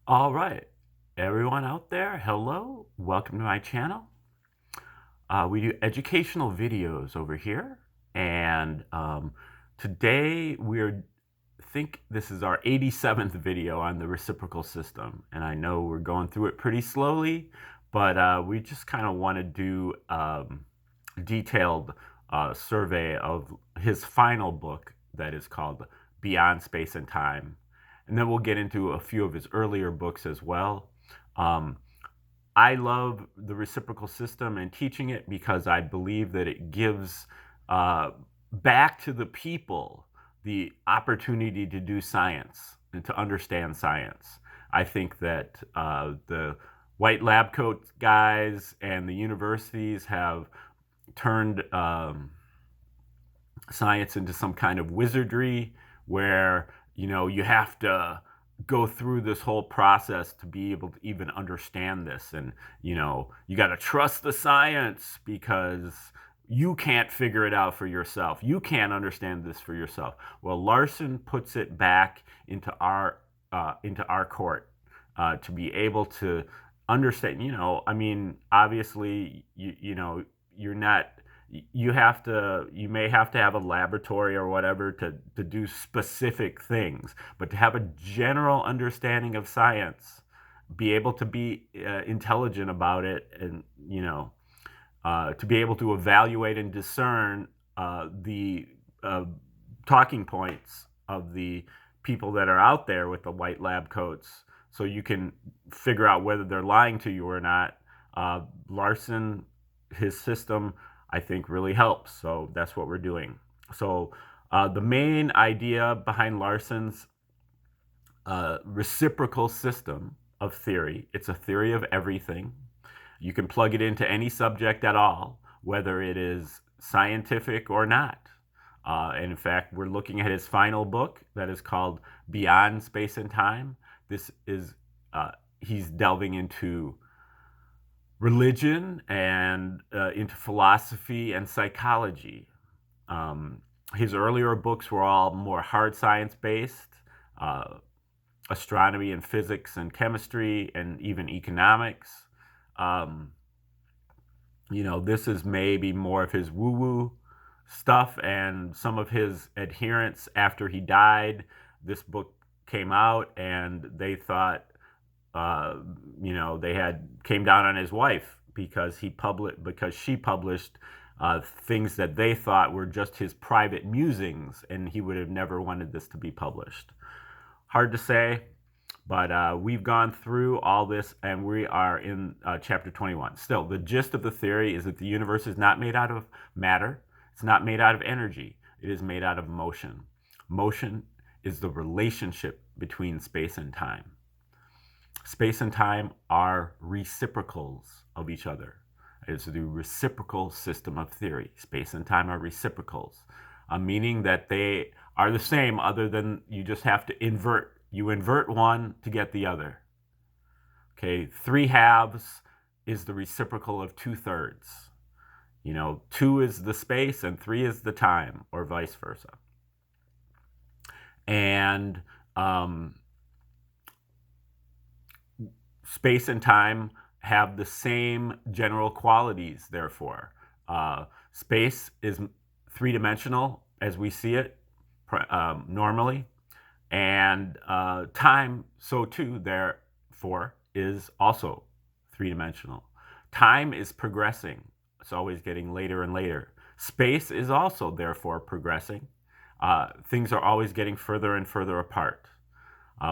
All right, everyone out there, hello, welcome to my channel. We do educational videos over here, and today think this is our 87th video on the reciprocal system, and I know we're going through it pretty slowly, but we just kind of want to do detailed survey of his final book that is called Beyond Space and Time. And then we'll get into a few of his earlier books as well. Um, I love the reciprocal system and teaching it because I believe that it gives uh, back to the people the opportunity to do science and to understand science. I think that the white lab coat guys and the universities have turned science into some kind of wizardry where you have to go through this whole process to be able to even understand this, and you got to trust the science because you can't figure it out for yourself, you can't understand this for yourself. Well, Larson puts it back into our court, to be able to understand. I mean, obviously, you're not, you may have to have a laboratory or whatever to do specific things, but to have a general understanding of science, be able to be intelligent about it, and to be able to evaluate and discern the uh, talking points of the people that are out there with the white lab coats, so you can figure out whether they're lying to you or not. Larson, his system, I think, really helps. So that's what we're doing. So the main idea behind Larson's reciprocal system of theory, it's a theory of everything. You can plug it into any subject at all, whether it is scientific or not. And in fact, we're looking at his final book that is called Beyond Space and Time. This is, he's delving into religion and into philosophy and psychology. Um, his earlier books were all more hard science based, uh, astronomy and physics and chemistry and even economics. Um, this is maybe more of his woo woo stuff, and some of his adherents after he died. This book came out, and they thought, uh, they had came down on his wife because she published things that they thought were just his private musings, and he would have never wanted this to be published. Hard to say, but we've gone through all this, and we are in chapter 21. Still, the gist of the theory is that the universe is not made out of matter. It's not made out of energy. It is made out of motion. Motion is the relationship between space and time. Space and time are reciprocals of each other. It's the reciprocal system of theory. Space and time are reciprocals, meaning that they are the same, other than you just have to invert. You invert one to get the other. Okay, 3/2 is the reciprocal of 2/3. Two is the space and three is the time, or vice versa. And space and time have the same general qualities, therefore. Space is three-dimensional as we see it normally, and time, so too, therefore, is also three-dimensional. Time is progressing. It's always getting later and later. Space is also, therefore, progressing. Things are always getting further and further apart,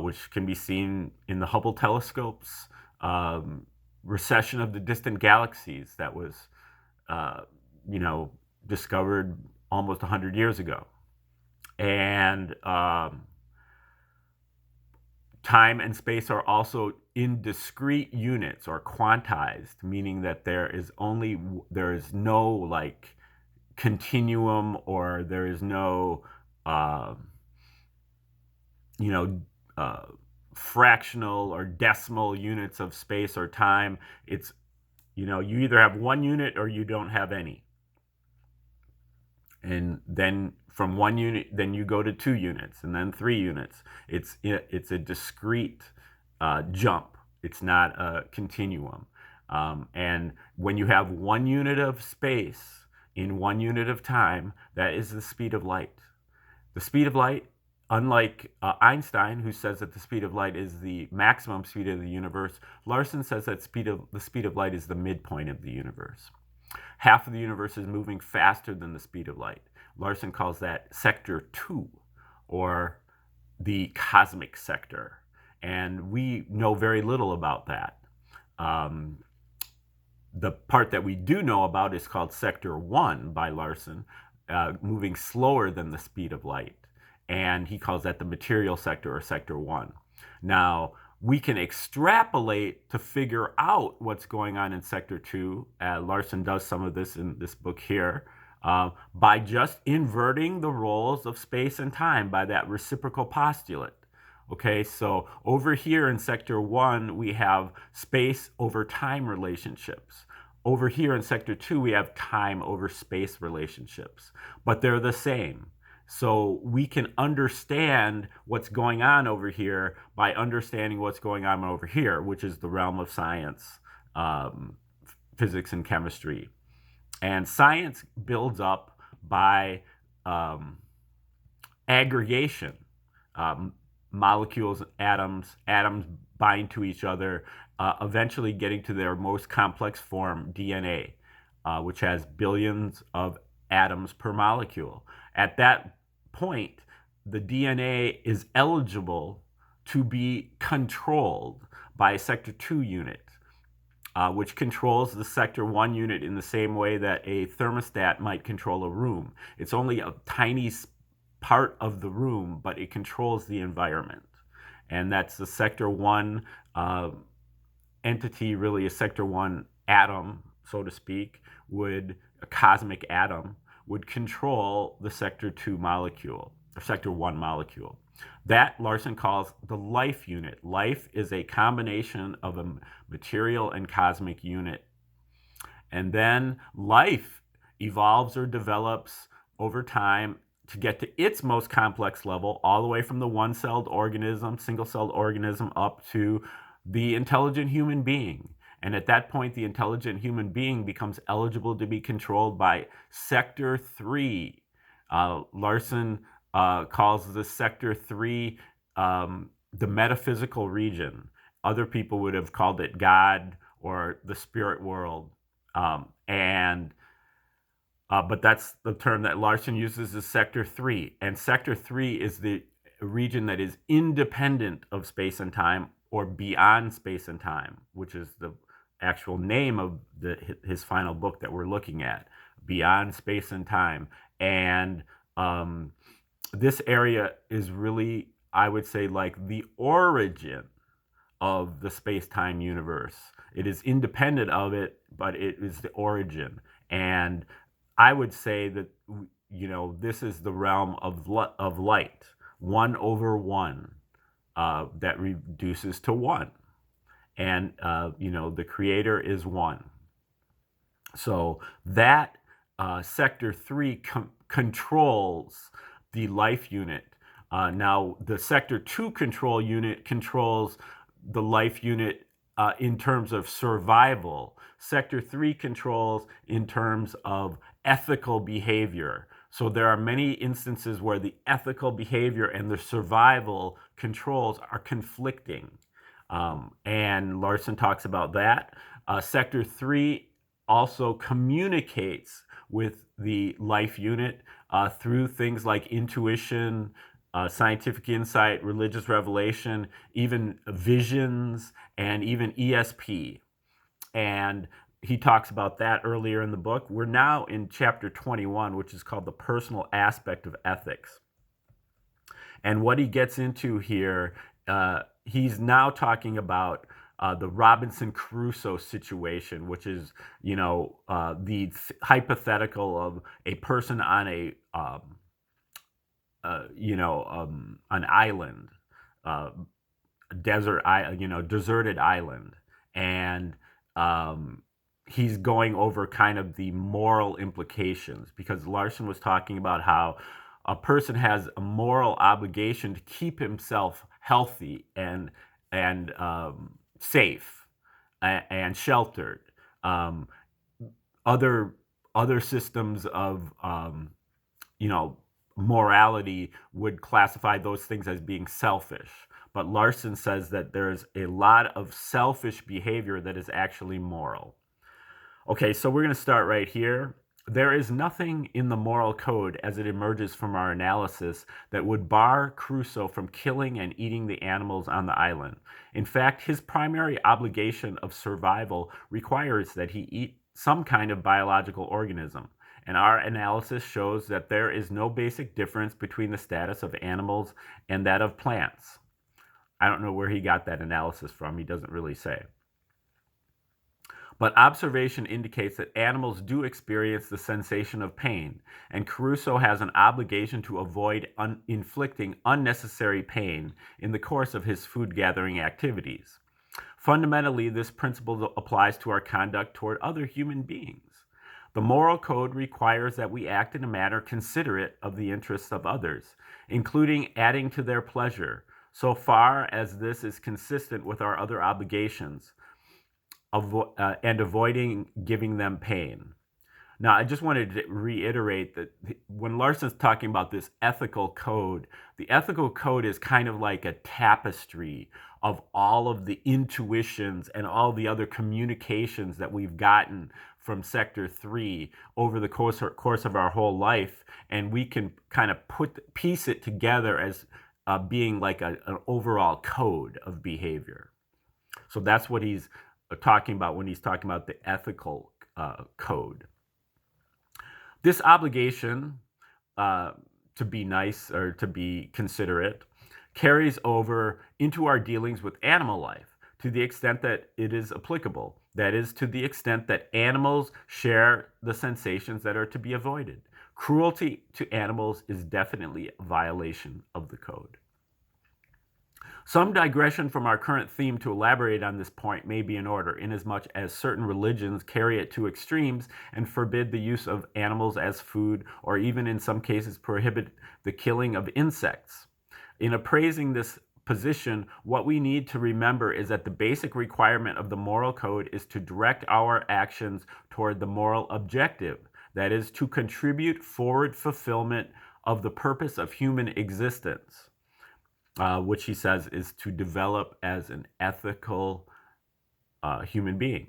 which can be seen in the Hubble telescope's recession of the distant galaxies that was, uh, discovered almost 100 years ago. And time and space are also in discrete units, or quantized, meaning that there is no like continuum, or there is no you know fractional or decimal units of space or time. It's, you either have one unit or you don't have any. And then from one unit, then you go to 2 units, and then 3 units. It's a discrete jump. It's not a continuum. And when you have 1 unit of space in 1 unit of time, that is the speed of light. The speed of light, unlike Einstein, who says that the speed of light is the maximum speed of the universe, Larson says that the speed of light is the midpoint of the universe. Half of the universe is moving faster than the speed of light. Larson calls that sector 2, or the cosmic sector. And we know very little about that. The part that we do know about is called sector 1 by Larson, moving slower than the speed of light. And he calls that the material sector, or sector 1. Now, we can extrapolate to figure out what's going on in sector 2. Larson does some of this in this book here, by just inverting the roles of space and time by that reciprocal postulate. Okay, so over here in sector 1, we have space over time relationships. Over here in sector 2, we have time over space relationships, but they're the same. So we can understand what's going on over here by understanding what's going on over here, which is the realm of science, physics and chemistry. And science builds up by aggregation. Molecules, atoms bind to each other, eventually getting to their most complex form, DNA, which has billions of atoms per molecule. At that point, the DNA is eligible to be controlled by a sector 2 unit, which controls the sector 1 unit in the same way that a thermostat might control a room. It's only a tiny part of the room, but it controls the environment. And that's the sector 1 entity, really a sector 1 atom, so to speak, a cosmic atom, would control the sector 2 molecule, or sector 1 molecule. That Larson calls the life unit. Life is a combination of a material and cosmic unit. And then life evolves or develops over time to get to its most complex level, all the way from the one-celled organism, single-celled organism, up to the intelligent human being. And at that point, the intelligent human being becomes eligible to be controlled by sector 3. Larson calls the sector 3 the metaphysical region. Other people would have called it God or the spirit world. But that's the term that Larson uses, is sector 3. And sector 3 is the region that is independent of space and time, or beyond space and time, which is the actual name of his final book that we're looking at, Beyond Space and Time. And this area is really, I would say, like the origin of the space-time universe. It is independent of it, but it is the origin. And I would say that, this is the realm of light, 1 over 1, that reduces to 1. And, the creator is 1. So that sector 3 controls the life unit. Now, the sector 2 control unit controls the life unit in terms of survival. Sector 3 controls in terms of ethical behavior. So there are many instances where the ethical behavior and the survival controls are conflicting. And Larson talks about that. Sector 3 also communicates with the life unit through things like intuition, scientific insight, religious revelation, even visions, and even ESP. And he talks about that earlier in the book. We're now in chapter 21, which is called The Personal Aspect of Ethics. And what he gets into here, he's now talking about the Robinson Crusoe situation, which is, the hypothetical of a person on an island, deserted island, and he's going over kind of the moral implications, because Larson was talking about how a person has a moral obligation to keep himself healthy and and safe and sheltered. Um, other other systems of you know morality would classify those things as being selfish. But Larson says that there's a lot of selfish behavior that is actually moral. Okay, so we're going to start right here. There is nothing in the moral code as it emerges from our analysis that would bar Crusoe from killing and eating the animals on the island. In fact, his primary obligation of survival requires that he eat some kind of biological organism. And our analysis shows that there is no basic difference between the status of animals and that of plants. I don't know where he got that analysis from. He doesn't really say. But observation indicates that animals do experience the sensation of pain, and Crusoe has an obligation to avoid inflicting unnecessary pain in the course of his food gathering activities. Fundamentally, this principle applies to our conduct toward other human beings. The moral code requires that we act in a manner considerate of the interests of others, including adding to their pleasure, so far as this is consistent with our other obligations, and avoiding giving them pain. Now, I just wanted to reiterate that when Larson's talking about this ethical code, the ethical code is kind of like a tapestry of all of the intuitions and all the other communications that we've gotten from Sector 3 over the course of our whole life, and we can kind of piece it together as being like an overall code of behavior. So that's what he's talking about when he's talking about the ethical code. This obligation to be nice or to be considerate carries over into our dealings with animal life to the extent that it is applicable. That is, to the extent that animals share the sensations that are to be avoided. Cruelty to animals is definitely a violation of the code. Some digression from our current theme to elaborate on this point may be in order, inasmuch as certain religions carry it to extremes and forbid the use of animals as food, or even in some cases prohibit the killing of insects. In appraising this position, what we need to remember is that the basic requirement of the moral code is to direct our actions toward the moral objective, that is, to contribute forward fulfillment of the purpose of human existence. Which he says is to develop as an ethical human being.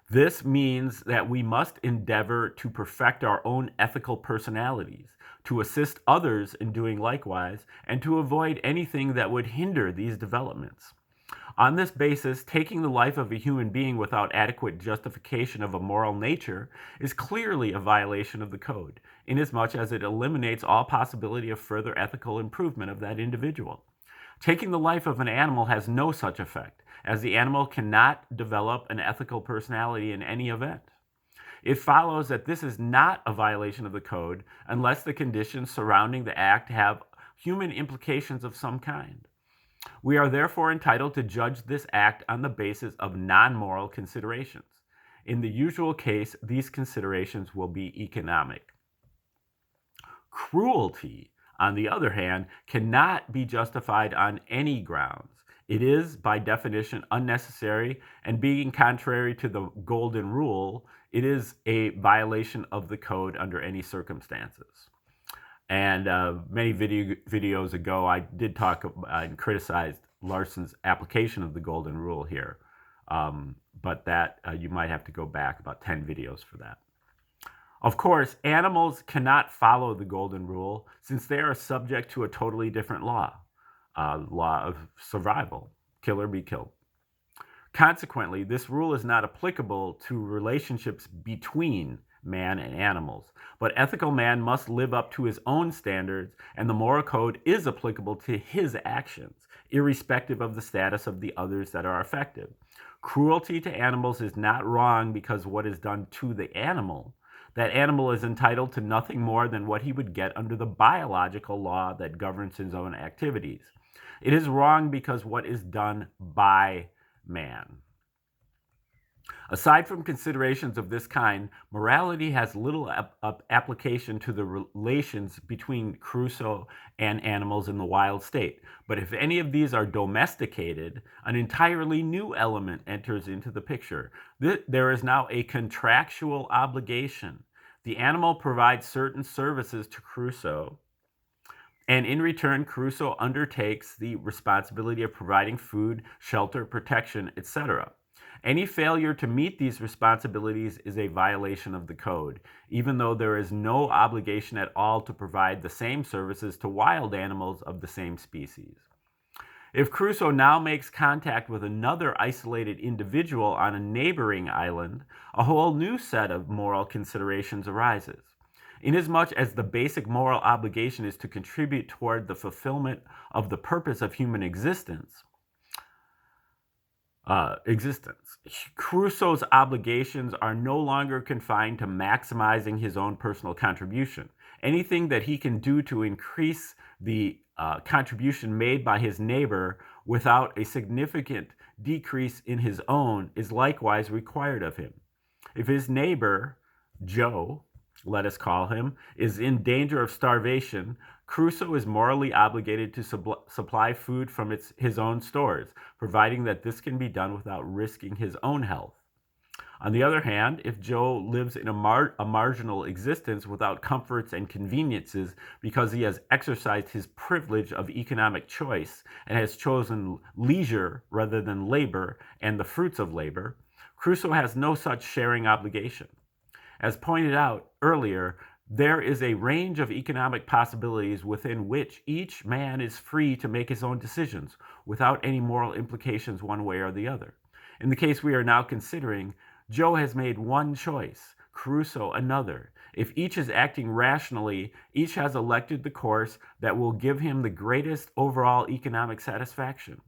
This means that we must endeavor to perfect our own ethical personalities, to assist others in doing likewise, and to avoid anything that would hinder these developments. On this basis, taking the life of a human being without adequate justification of a moral nature is clearly a violation of the code, inasmuch as it eliminates all possibility of further ethical improvement of that individual. Taking the life of an animal has no such effect, as the animal cannot develop an ethical personality in any event. It follows that this is not a violation of the code unless the conditions surrounding the act have human implications of some kind. We are therefore entitled to judge this act on the basis of non-moral considerations. In the usual case, these considerations will be economic. Cruelty, on the other hand, cannot be justified on any grounds. It is, by definition, unnecessary, and being contrary to the golden rule, it is a violation of the code under any circumstances. And many videos ago, I did talk and criticized Larson's application of the golden rule here. But that you might have to go back about 10 videos for that. Of course, animals cannot follow the golden rule since they are subject to a totally different law of survival, kill or be killed. Consequently, this rule is not applicable to relationships between man and animals, but ethical man must live up to his own standards, and the moral code is applicable to his actions, irrespective of the status of the others that are affected. Cruelty to animals is not wrong because what is done to the animal. That animal is entitled to nothing more than what he would get under the biological law that governs his own activities. It is wrong because what is done by man. Aside from considerations of this kind, morality has little application to the relations between Crusoe and animals in the wild state. But if any of these are domesticated, an entirely new element enters into the picture. There is now a contractual obligation. The animal provides certain services to Crusoe, and in return, Crusoe undertakes the responsibility of providing food, shelter, protection, etc. Any failure to meet these responsibilities is a violation of the code, even though there is no obligation at all to provide the same services to wild animals of the same species. If Crusoe now makes contact with another isolated individual on a neighboring island, a whole new set of moral considerations arises. Inasmuch as the basic moral obligation is to contribute toward the fulfillment of the purpose of human existence, Crusoe's obligations are no longer confined to maximizing his own personal contribution. Anything that he can do to increase the contribution made by his neighbor without a significant decrease in his own is likewise required of him. If his neighbor, Joe, let us call him, is in danger of starvation, Crusoe is morally obligated to supply food from his own stores, providing that this can be done without risking his own health. On the other hand, if Joe lives in a marginal existence without comforts and conveniences because he has exercised his privilege of economic choice and has chosen leisure rather than labor and the fruits of labor, Crusoe has no such sharing obligation. As pointed out earlier, there is a range of economic possibilities within which each man is free to make his own decisions without any moral implications one way or the other. In the case we are now considering, Joe has made one choice, Crusoe another. If each is acting rationally, each has elected the course that will give him the greatest overall economic satisfaction.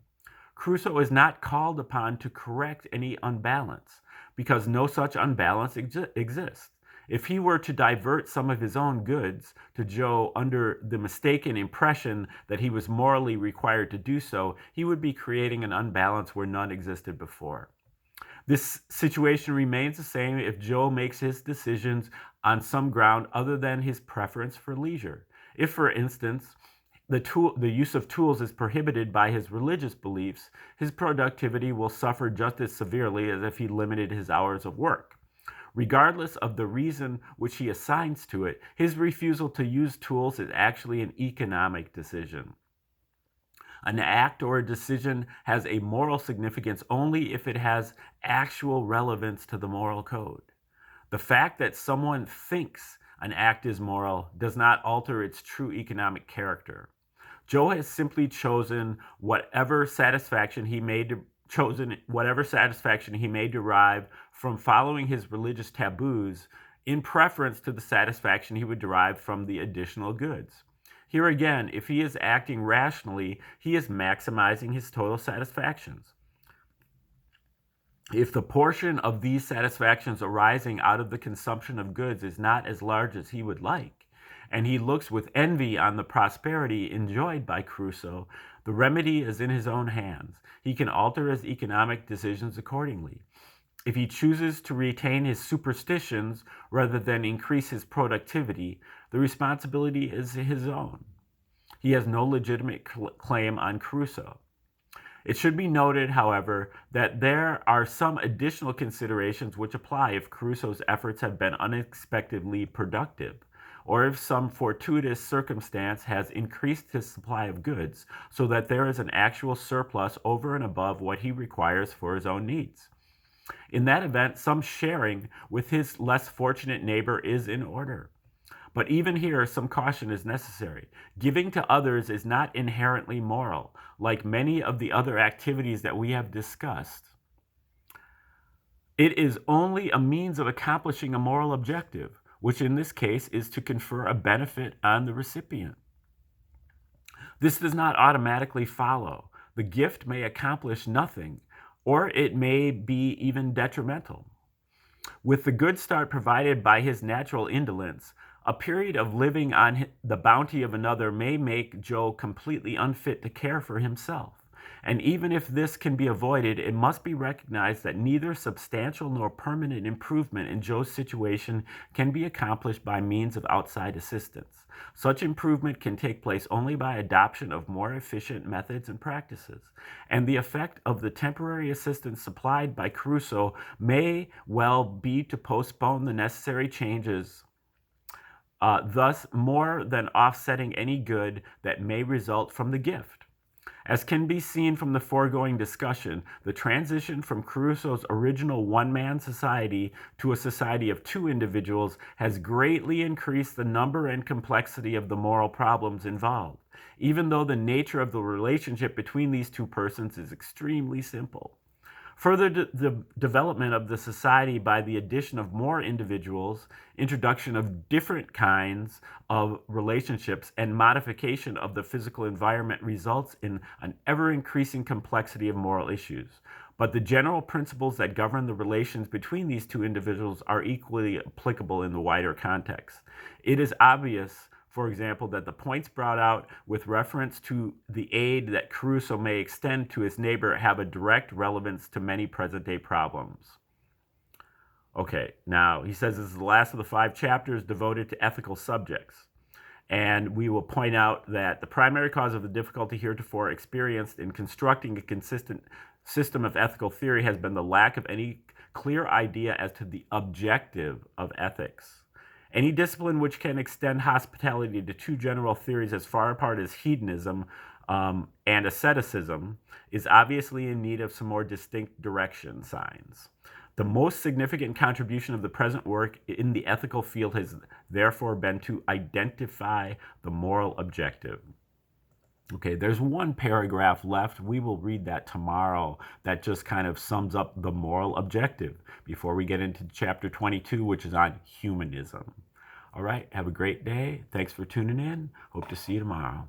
Crusoe is not called upon to correct any unbalance, because no such unbalance exists. If he were to divert some of his own goods to Joe under the mistaken impression that he was morally required to do so, he would be creating an unbalance where none existed before. This situation remains the same if Joe makes his decisions on some ground other than his preference for leisure. If, for instance, the use of tools is prohibited by his religious beliefs, his productivity will suffer just as severely as if he limited his hours of work. Regardless of the reason which he assigns to it, his refusal to use tools is actually an economic decision. An act or a decision has a moral significance only if it has actual relevance to the moral code. The fact that someone thinks an act is moral does not alter its true economic character. Joe has simply chosen whatever satisfaction he may derive from following his religious taboos in preference to the satisfaction he would derive from the additional goods. Here again, if he is acting rationally, he is maximizing his total satisfactions. If the portion of these satisfactions arising out of the consumption of goods is not as large as he would like, and he looks with envy on the prosperity enjoyed by Crusoe, the remedy is in his own hands. He can alter his economic decisions accordingly. If he chooses to retain his superstitions rather than increase his productivity, the responsibility is his own. He has no legitimate claim on Crusoe. It should be noted, however, that there are some additional considerations which apply if Crusoe's efforts have been unexpectedly productive, or if some fortuitous circumstance has increased his supply of goods so that there is an actual surplus over and above what he requires for his own needs. In that event, some sharing with his less fortunate neighbor is in order. But even here, some caution is necessary. Giving to others is not inherently moral, like many of the other activities that we have discussed. It is only a means of accomplishing a moral objective, which in this case is to confer a benefit on the recipient. This does not automatically follow. The gift may accomplish nothing, or it may be even detrimental. With the good start provided by his natural indolence, a period of living on the bounty of another may make Joe completely unfit to care for himself. And even if this can be avoided, it must be recognized that neither substantial nor permanent improvement in Joe's situation can be accomplished by means of outside assistance. Such improvement can take place only by adoption of more efficient methods and practices. And the effect of the temporary assistance supplied by Caruso may well be to postpone the necessary changes, thus more than offsetting any good that may result from the gift. As can be seen from the foregoing discussion, the transition from Caruso's original one-man society to a society of two individuals has greatly increased the number and complexity of the moral problems involved, even though the nature of the relationship between these two persons is extremely simple. Further the development of the society by the addition of more individuals, introduction of different kinds of relationships, and modification of the physical environment results in an ever-increasing complexity of moral issues. But the general principles that govern the relations between these two individuals are equally applicable in the wider context. It is obvious, for example, that the points brought out with reference to the aid that Caruso may extend to his neighbor have a direct relevance to many present-day problems. Okay, now he says this is the last of the 5 chapters devoted to ethical subjects. And we will point out that the primary cause of the difficulty heretofore experienced in constructing a consistent system of ethical theory has been the lack of any clear idea as to the objective of ethics. Any discipline which can extend hospitality to two general theories as far apart as hedonism and asceticism is obviously in need of some more distinct direction signs. The most significant contribution of the present work in the ethical field has therefore been to identify the moral objective. Okay, there's one paragraph left. We will read that tomorrow. That just kind of sums up the moral objective before we get into chapter 22, which is on humanism. All right, have a great day. Thanks for tuning in. Hope to see you tomorrow.